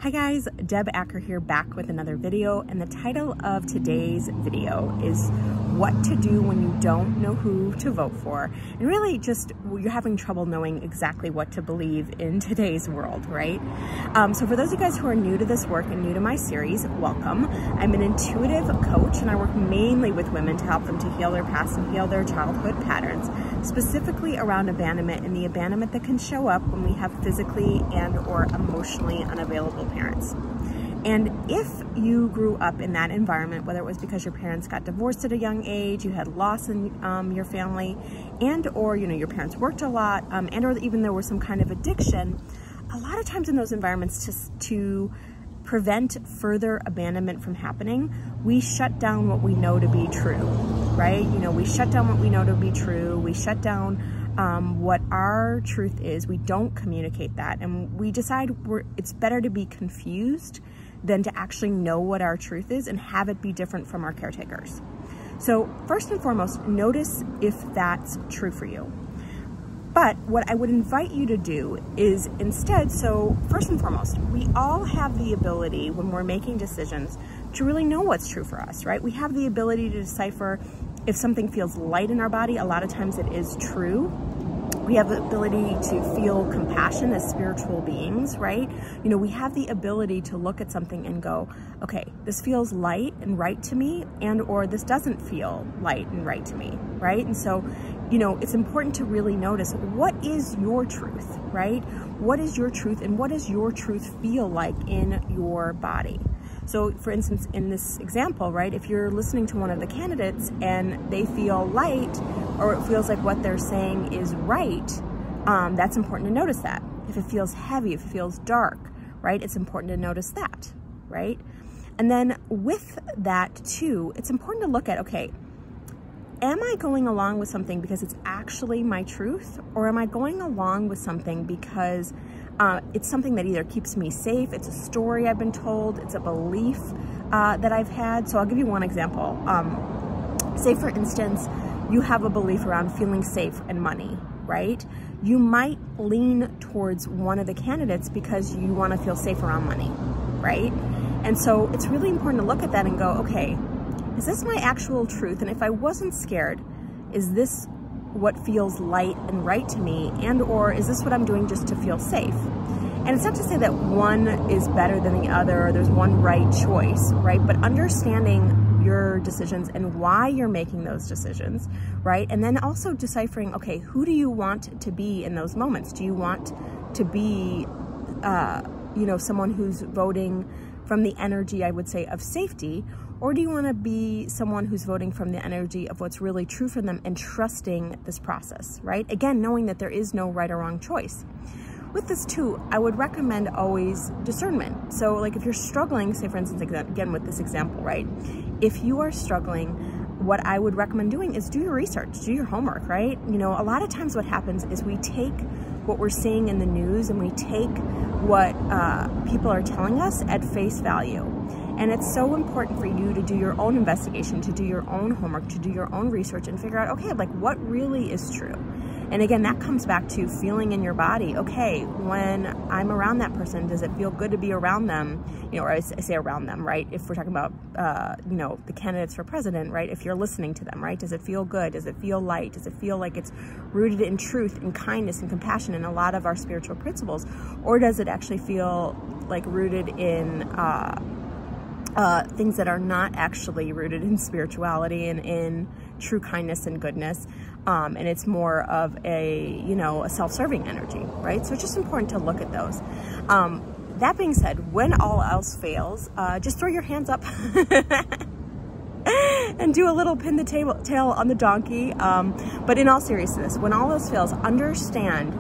Hi guys, Deb Acker here, back with another video, and the title of today's video is what to do when you don't know who to vote for, and really just you're having trouble knowing exactly what to believe in today's world, right? So for those of you guys who are new to this work and new to my series, welcome. I'm an intuitive coach, and I work mainly with women to help them to heal their past and heal their childhood patterns, specifically around abandonment and the abandonment that can show up when we have physically and or emotionally unavailable parents. And if you grew up in that environment, whether it was because your parents got divorced at a young age, you had loss in your family, and or your parents worked a lot, and or even there was some kind of addiction, a lot of times in those environments, just to prevent further abandonment from happening, we shut down what we know to be true, right? We shut down what we know to be true. We shut down what our truth is. We don't communicate that, and we decide it's better to be confused than to actually know what our truth is and have it be different from our caretakers. So first and foremost, notice if that's true for you. But what I would invite you to do is instead, so first and foremost, we all have the ability when we're making decisions to really know what's true for us, right? We have the ability to decipher if something feels light in our body. A lot of times it is true. We have the ability to feel compassion as spiritual beings, right? We have the ability to look at something and go, okay, this feels light and right to me, and or this doesn't feel light and right to me, right? And so, it's important to really notice what is your truth, right? What is your truth, and what does your truth feel like in your body? So for instance, in this example, right, if you're listening to one of the candidates and they feel light, or it feels like what they're saying is right, that's important to notice that. If it feels heavy, if it feels dark, right, it's important to notice that, right? And then with that too, it's important to look at, okay, am I going along with something because it's actually my truth, or am I going along with something because it's something that either keeps me safe, it's a story I've been told, it's a belief that I've had? So I'll give you one example. Say for instance, you have a belief around feeling safe and money, right? You might lean towards one of the candidates because you want to feel safe around money, right? And so it's really important to look at that and go, okay, is this my actual truth? And if I wasn't scared, is this what feels light and right to me, and or is this what I'm doing just to feel safe? And it's not to say that one is better than the other, or there's one right choice, right? But understanding your decisions and why you're making those decisions, right? And then also deciphering, okay, who do you want to be in those moments? Do you want to be, someone who's voting from the energy, I would say, of safety, or do you want to be someone who's voting from the energy of what's really true for them and trusting this process, right? Again, knowing that there is no right or wrong choice. With this too, I would recommend always discernment. So like if you're struggling, say for instance, again with this example, right? If you are struggling, what I would recommend doing is do your research, do your homework, right? A lot of times what happens is we take what we're seeing in the news and we take what people are telling us at face value. And it's so important for you to do your own investigation, to do your own homework, to do your own research and figure out, okay, like what really is true? And again, that comes back to feeling in your body. Okay, when I'm around that person, does it feel good to be around them? Or I say around them, right? If we're talking about, the candidates for president, right? If you're listening to them, right? Does it feel good? Does it feel light? Does it feel like it's rooted in truth and kindness and compassion and a lot of our spiritual principles? Or does it actually feel like rooted in things that are not actually rooted in spirituality and in true kindness and goodness, and it's more of a self-serving energy, right? So it's just important to look at those. That being said, when all else fails, just throw your hands up and do a little pin the tail on the donkey. But in all seriousness, when all else fails, understand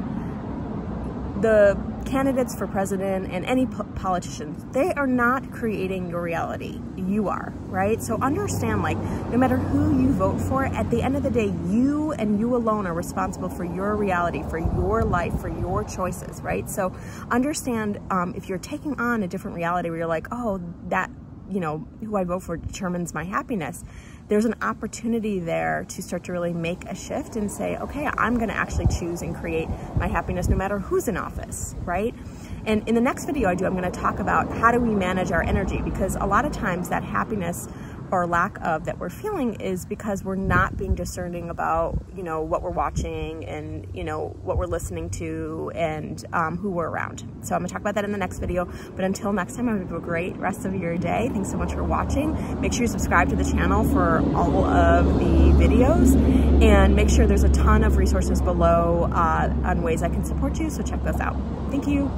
the candidates for president and any politicians, they are not creating your reality. You are, right? So understand, like, no matter who you vote for, at the end of the day, you and you alone are responsible for your reality, for your life, for your choices, right? So understand, if you're taking on a different reality where you're like, oh, that, who I vote for determines my happiness, there's an opportunity there to start to really make a shift and say, okay, I'm going to actually choose and create my happiness no matter who's in office, right? And in the next video I'm going to talk about how do we manage our energy, because a lot of times that happiness or lack of that we're feeling is because we're not being discerning about, you know, what we're watching and, you know, what we're listening to and who we're around. So I'm gonna talk about that in the next video. But until next time, I hope you have a great rest of your day. Thanks so much for watching. Make sure you subscribe to the channel for all of the videos, and make sure there's a ton of resources below on ways I can support you. So check those out. Thank you.